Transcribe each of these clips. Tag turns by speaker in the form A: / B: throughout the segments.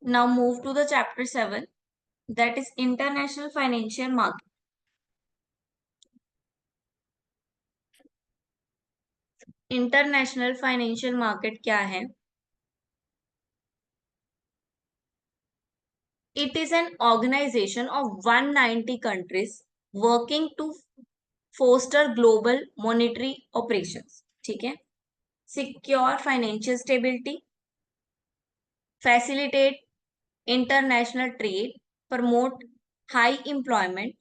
A: Now move to the chapter 7, that is international financial market. International financial market क्या है? It is an organization of 190 countries working to foster global monetary operations. ठीक है? Secure financial stability, facilitate international trade, promote high employment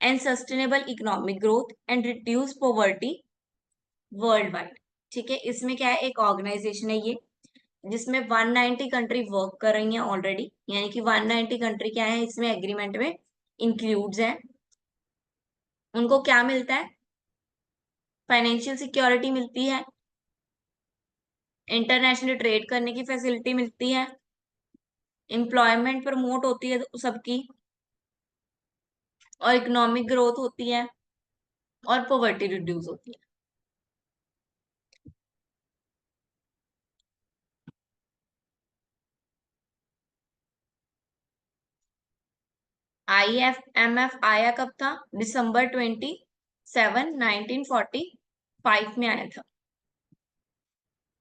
A: and sustainable economic growth and reduce poverty worldwide. ठीक है, इसमें क्या है, एक ऑर्गेनाइजेशन है ये जिसमें 190 कंट्री वर्क कर रही हैं ऑलरेडी, यानी कि 190 कंट्री क्या है इसमें एग्रीमेंट में इंक्लूड्स है। उनको क्या मिलता है? फाइनेंशियल सिक्योरिटी मिलती है, इंटरनेशनल ट्रेड करने की फैसिलिटी मिलती है, एम्प्लॉयमेंट प्रमोट होती है सबकी, और इकोनॉमिक ग्रोथ होती है, और पॉवर्टी रिड्यूस होती है। IFMF आया कब था? दिसंबर 27, 1945 में आया था,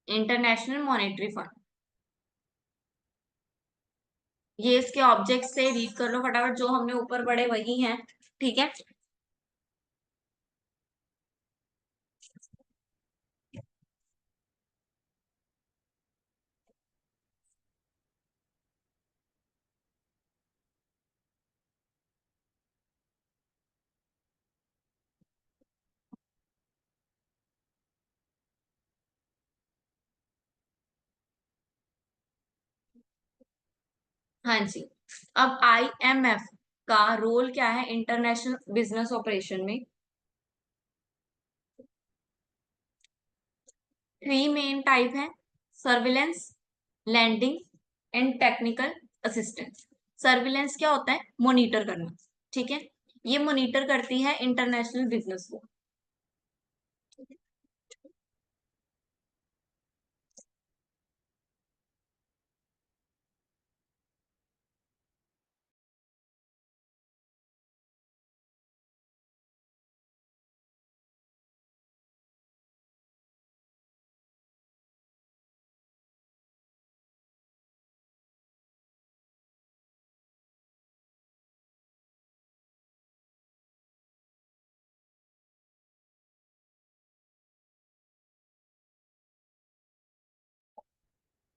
A: इंटरनेशनल मॉनेटरी फंड। ये इसके ऑब्जेक्ट से रीड कर लो फटाफट, जो हमने ऊपर पढ़े वही हैं, ठीक है। हाँ जी। अब IMF का रोल क्या है इंटरनेशनल बिजनेस ऑपरेशन में? 3 मेन टाइप है, surveillance, lending and technical assistance. Surveillance क्या होता है? मॉनिटर करना, ठीक है। ये मॉनिटर करती है इंटरनेशनल बिजनेस को।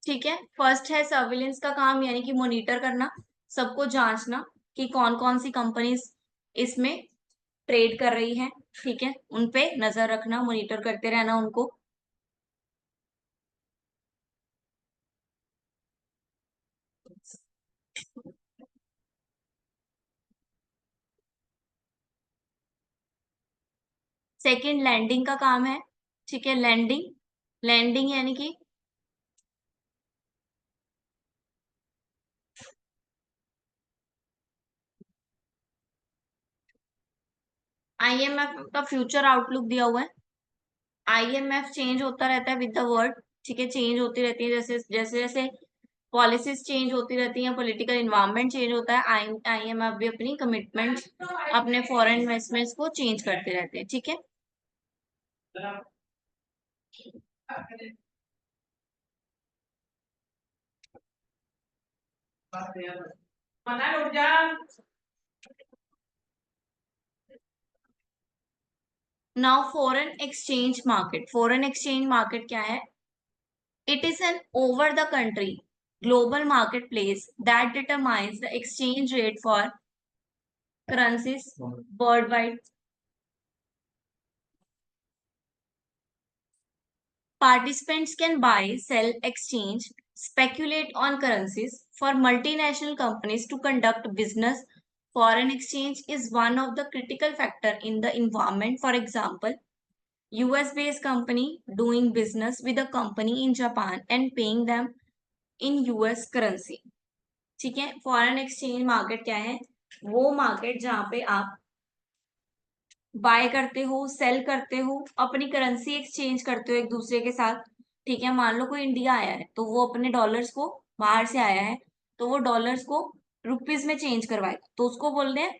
A: ठीक है, फर्स्ट है सर्विलेंस का काम, यानी कि मॉनिटर करना, सबको जांचना कि कौन कौन सी कंपनीज इसमें ट्रेड कर रही है, ठीक है, उनपे नजर रखना, मॉनिटर करते रहना उनको। सेकंड लैंडिंग का काम है, ठीक है, लैंडिंग। लैंडिंग यानी कि IMF का फ्यूचर आउटलुक दिया हुआ है। IMF चेंज होता रहता है विद द वर्ल्ड, ठीक है, चेंज होती रहती है, जैसे जैसे जैसे पॉलिसीज चेंज होती रहती हैं, पॉलिटिकल इन्वायरमेंट चेंज होता है, IMF भी अपनी कमिटमेंट, अपने फॉरेन इन्वेस्टमेंट्स को चेंज करते रहते हैं, ठीक है। Now foreign exchange market. Foreign exchange market क्या है? It is an over the country global marketplace that determines the exchange rate for currencies worldwide. Participants can buy, sell, exchange, speculate on currencies. For multinational companies to conduct business, foreign exchange is one of the critical factor in the environment. For example, US-based company doing business with a company in Japan and paying them in US currency. ठीक है, foreign exchange market क्या है? वो market जहां पे आप bye करते हो, सेल करते हो, अपनी करेंसी एक्सचेंज करते हो एक दूसरे के साथ, ठीक है। मान लो कोई इंडिया आया है तो वो अपने डॉलर्स को, बाहर से आया है तो वो डॉलर्स को रुपीज में चेंज करवाएगा, तो उसको बोलते हैं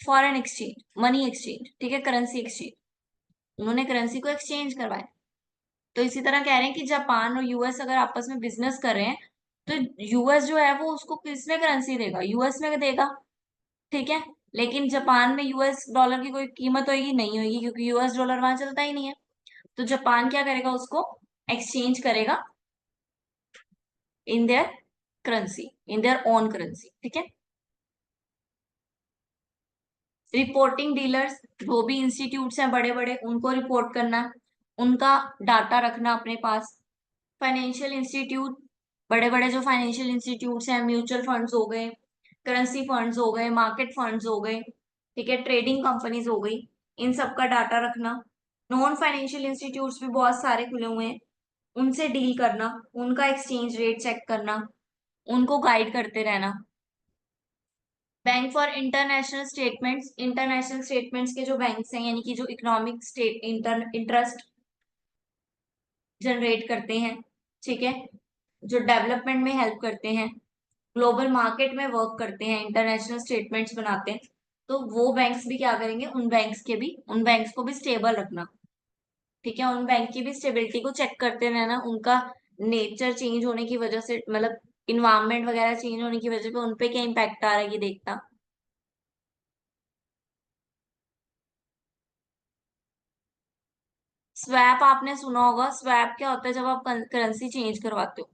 A: फॉरेन एक्सचेंज, मनी एक्सचेंज, ठीक है, करेंसी एक्सचेंज। उन्होंने करेंसी को एक्सचेंज करवाया। तो इसी तरह कह रहे हैं कि जापान और यूएस अगर आपस में बिजनेस कर रहे हैं, तो यूएस जो है वो उसको किस में करेंसी देगा, यूएस में देगा, ठीक है। लेकिन जापान में यूएस डॉलर की कोई कीमत होगी नहीं होगी, क्योंकि यूएस डॉलर वहां चलता ही नहीं है। तो जापान क्या करेगा, उसको एक्सचेंज करेगा in their currency, in their own currency, ठीक है। रिपोर्टिंग डीलर्स, जो भी इंस्टीट्यूट्स हैं बड़े बड़े, उनको रिपोर्ट करना, उनका डाटा रखना अपने पास। फाइनेंशियल इंस्टीट्यूट, बड़े बड़े जो फाइनेंशियल इंस्टीट्यूट्स हैं, म्यूचुअल फंड्स हो गए, करेंसी फंड्स हो गए, मार्केट फंड्स हो गए, ठीक है, ट्रेडिंग कंपनीज हो गई, इन सब का डाटा रखना। नॉन फाइनेंशियल इंस्टीट्यूट्स भी बहुत सारे खुले हुए हैं, उनसे डील करना, उनका एक्सचेंज रेट चेक करना, उनको गाइड करते रहना। Bank for international statements, international statements के जो बैंक्स हैं, यानी कि जो इकोनॉमिक स्टेट इंटरेस्ट जनरेट करते हैं, ठीक है, जो डेवलपमेंट में हेल्प करते हैं, ग्लोबल मार्केट में वर्क करते हैं, इंटरनेशनल स्टेटमेंट्स बनाते हैं, तो वो बैंक्स भी क्या करेंगे, उन बैंक्स को भी स्टेबल रखना, ठीक है, उन बैंक की भी स्टेबिलिटी को चेक करते रहना, उनका नेचर चेंज होने की वजह से, मतलब इन्वायरमेंट वगैरह चेंज होने की वजह से उन पे क्या इम्पैक्ट आ रहा है ये देखना। स्वैप आपने सुना होगा, स्वैप क्या होता है, जब आप करेंसी चेंज करवाते हो,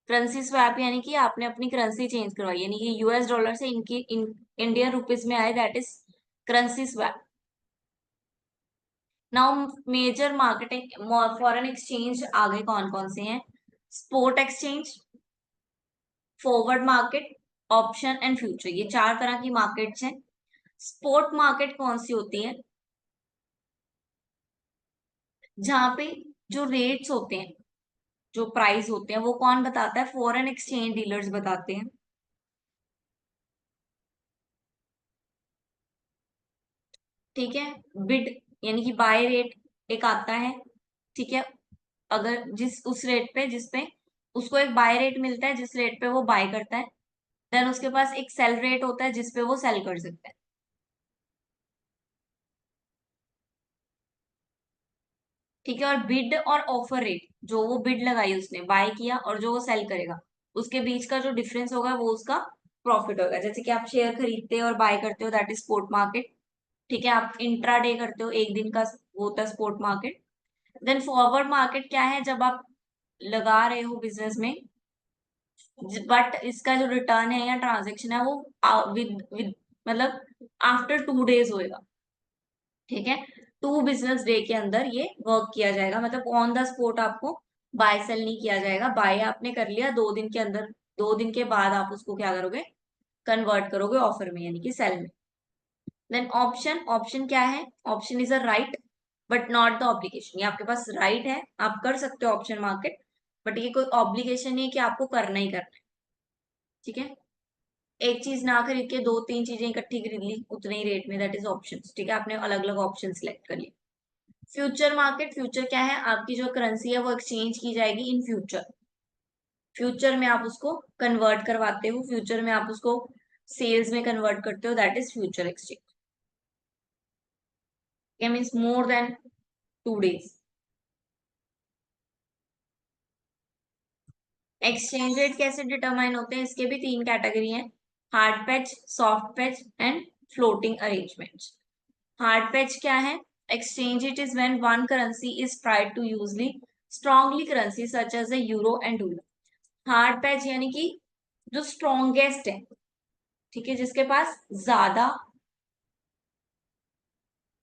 A: करेंसी स्वैप यानी कि आपने अपनी करेंसी चेंज करवाई, यानी कि यूएस डॉलर से इंडियन रुपीज में आए, that is currency swap. Now major marketing foreign exchange आगे कौन कौन से हैं, spot exchange, forward market, option and future, ये चार तरह की मार्केट्स हैं। स्पॉट मार्केट कौन सी होती है, जहां पे जो रेट्स होते हैं, जो प्राइस होते हैं, वो कौन बताता है, फॉरेन एक्सचेंज डीलर्स बताते हैं, ठीक है। बिड यानी कि बाय रेट एक आता है, ठीक है, अगर जिस उस रेट पे जिसपे उसको एक बाय रेट मिलता है, जिस रेट पे वो बाय करता है, देन उसके पास एक सेल रेट होता है जिसपे वो सेल कर सकता है, ठीक है। और बिड और ऑफर रेट, जो वो बिड लगाई उसने बाय किया और जो वो सेल करेगा, उसके बीच का जो डिफरेंस होगा वो उसका प्रॉफिट होगा। जैसे कि आप शेयर खरीदते हो और बाय करते हो, दैट इज स्पॉट मार्केट, ठीक है। आप इंट्रा डे करते हो, एक दिन का वो होता है spot market. Then forward market क्या है, जब आप लगा रहे हो बिजनेस में, बट इसका जो रिटर्न है या ट्रांजेक्शन है वो विद विद मतलब आफ्टर 2 डेज होएगा, ठीक है। 2 बिजनेस डे के अंदर ये वर्क किया जाएगा, मतलब ऑन द स्पॉट आपको बाय सेल नहीं किया जाएगा। बाय आपने कर लिया 2 दिन के अंदर, 2 दिन के बाद आप उसको क्या करोगे, कन्वर्ट करोगे ऑफर में, यानी कि सेल में। देन ऑप्शन, ऑप्शन क्या है, option is a right but not the obligation, ये आपके पास राइट है, आप कर सकते हो ऑप्शन मार्केट, बट ये कोई ऑब्लिगेशन नहीं है कि आपको करना ही करना है, ठीक है। एक चीज ना खरीद के 2-3 चीजें इकट्ठी खरीद ली उतने ही रेट में, दैट इज ऑप्शंस, ठीक है, आपने अलग अलग ऑप्शन सिलेक्ट कर लिए। फ्यूचर मार्केट, फ्यूचर क्या है, आपकी जो करेंसी है वो एक्सचेंज की जाएगी इन फ्यूचर, फ्यूचर में आप उसको कन्वर्ट करवाते हो, फ्यूचर में आप उसको सेल्स में कन्वर्ट करते हो, that is future exchange, means more than 2 days. Exchange rate कैसे डिटरमाइन होते हैं, इसके भी 3 कैटेगरी हैं, hard patch, soft patch and floating arrangements. Hard patch क्या है, exchange it is when one currency is tried to usually strongly currency such as a euro and dollar. Hard patch यानी कि जो स्ट्रॉन्गेस्ट है, ठीक है, जिसके पास ज्यादा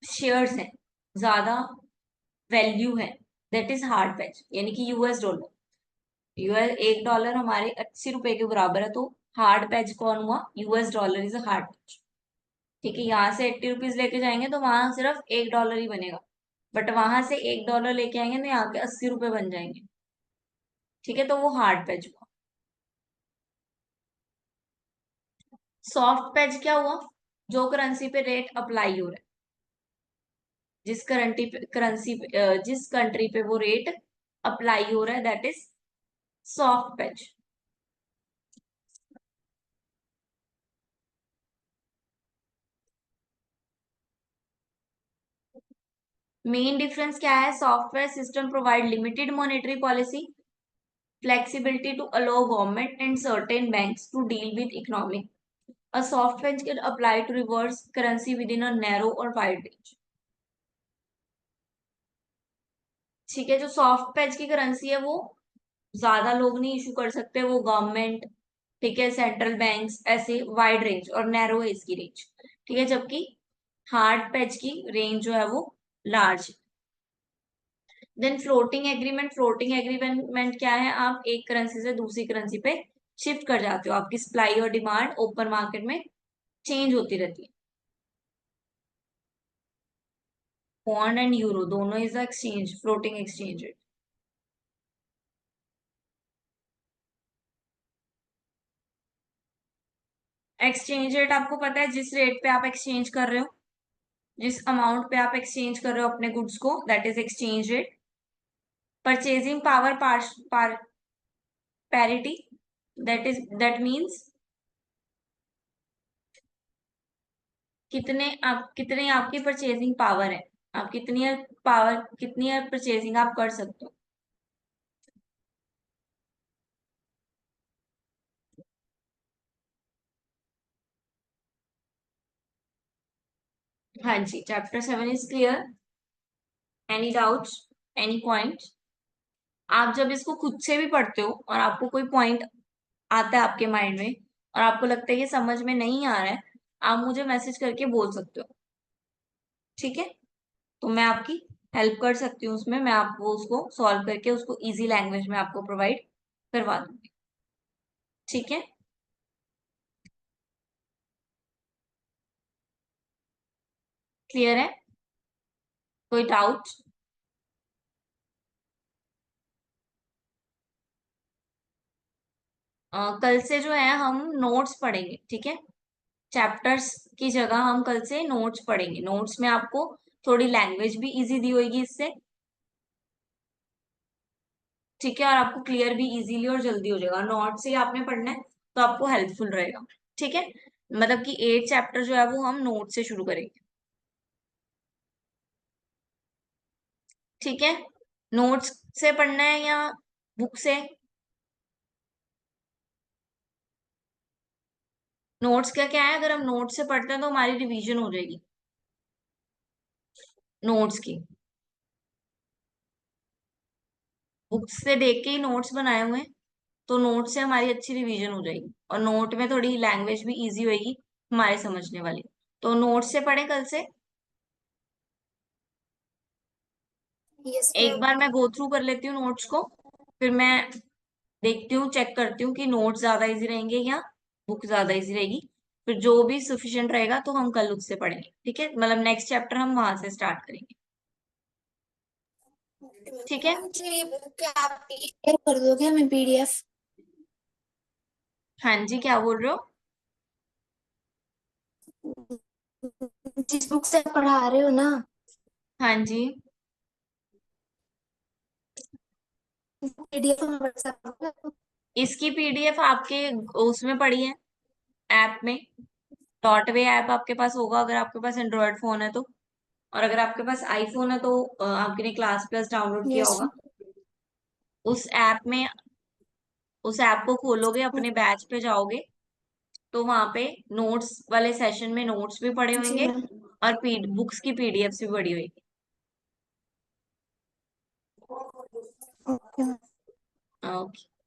A: शेयर्स हैं, ज्यादा वैल्यू है, दैट इज हार्ड पैच, यानी कि यूएस डॉलर। यूएस $1 हमारे 80 रुपए के बराबर है, तो हार्ड पैच कौन हुआ, US dollar is a hard patch, ठीक है। यहाँ से 80 रुपीज लेके जाएंगे तो वहां सिर्फ $1 ही बनेगा, बट वहां से $1 लेके आएंगे तो यहाँ के 80 रुपए बन जाएंगे, ठीक है, तो वो हार्ड पैच हुआ। सॉफ्ट पैच क्या हुआ, जो करेंसी पे रेट अप्लाई हो रहा है, जिस करेंसी जिस कंट्री पे वो रेट अप्लाई हो रहा है, that is soft patch. Main difference क्या है? Software system provide limited monetary policy, flexibility to allow government and certain banks to deal with economic. A soft wedge can apply to reverse currency within a narrow or wide range. ठीक है, जो soft patch की currency है वो ज्यादा लोग नहीं issue कर सकते, वो गवर्नमेंट, ठीक है, सेंट्रल बैंक्स, ऐसे वाइड रेंज और नैरो है इसकी रेंज, ठीक है, जबकि हार्ड पैच की रेंज जो है वो लार्ज। देन फ्लोटिंग एग्रीमेंट क्या है? आप एक करेंसी से दूसरी करेंसी पे शिफ्ट कर जाते हो, आपकी सप्लाई और डिमांड ओपन मार्केट में चेंज होती रहती है। पौंड एंड यूरो दोनों is exchange, floating exchange rate. Exchange rate आपको पता है, जिस रेट पे आप एक्सचेंज कर रहे हो, जिस अमाउंट पे आप एक्सचेंज कर रहे हो अपने गुड्स को, that is exchange rate. Purchasing power parity, that means कितने आपकी परचेजिंग पावर है, आप कितनी परचेजिंग आप कर सकते हो। हाँ जी, chapter 7 is clear. Any doubts, any point? आप जब इसको खुद से भी पढ़ते हो और आपको कोई पॉइंट आता है आपके माइंड में और आपको लगता है कि समझ में नहीं आ रहा है, आप मुझे मैसेज करके बोल सकते हो, ठीक है, तो मैं आपकी हेल्प कर सकती हूँ उसमें, मैं आपको उसको सॉल्व करके उसको इजी लैंग्वेज में आपको प्रोवाइड करवा दूंगी, ठीक है। क्लियर है? कोई डाउट? कल से जो है हम नोट्स पढ़ेंगे, ठीक है, चैप्टर्स की जगह हम कल से नोट्स पढ़ेंगे। नोट्स में आपको थोड़ी लैंग्वेज भी इजी दी होगी इससे, ठीक है, और आपको क्लियर भी इजीली और जल्दी हो जाएगा। नोट से ही आपने पढ़ना है तो आपको हेल्पफुल रहेगा, ठीक है। मतलब कि 8 चैप्टर जो है वो हम नोट से शुरू करेंगे, ठीक है। नोट्स से पढ़ना है या बुक से? नोट्स का क्या है, अगर हम नोट से पढ़ते हैं तो हमारी रिवीजन हो जाएगी नोट्स की। बुक्स से देख के ही नोट्स बनाए हुए हैं, तो नोट से हमारी अच्छी रिवीजन हो जाएगी और नोट में थोड़ी लैंग्वेज भी इजी होएगी हमारे समझने वाली। तो नोट से पढ़े कल से।
B: यस
A: एक
B: मैम।
A: बार मैं गो थ्रू कर लेती हूँ नोट्स को, फिर मैं देखती हूँ, चेक करती हूँ कि नोट्स ज्यादा इजी रहेंगे या बुक ज्यादा इजी रहेगी। फिर जो भी सफिशिएंट रहेगा तो हम कल उससे पढ़ेंगे, ठीक है, मतलब नेक्स्ट चैप्टर हम वहां से स्टार्ट करेंगे, ठीक है।
B: मुझे ये बुक क्या आप शेयर कर दोगे हमें पीडीएफ?
A: हाँ जी, क्या बोल रहे हो?
B: जिस बुक से आप पढ़ा रहे हो ना,
A: हाँ जी,
B: पीडीएफ हमें व्हाट्सएप करोगे?
A: इसकी पीडीएफ आपके उसमें पड़ी है, ऐप में। डॉट वे ऐप आपके पास होगा अगर आपके पास एंड्रॉयड फोन है तो, और अगर आपके पास आईफोन है तो आपने क्लास प्लस डाउनलोड किया
B: यस
A: होगा। उस ऐप में, उस ऐप को खोलोगे, अपने बैच पे जाओगे, तो वहां पे नोट्स वाले सेशन में नोट्स भी पड़े
B: जी
A: होंगे
B: मैम।
A: और बुक्स की पीडीएफ भी पड़ी होगी।
B: ओके।
A: ओके।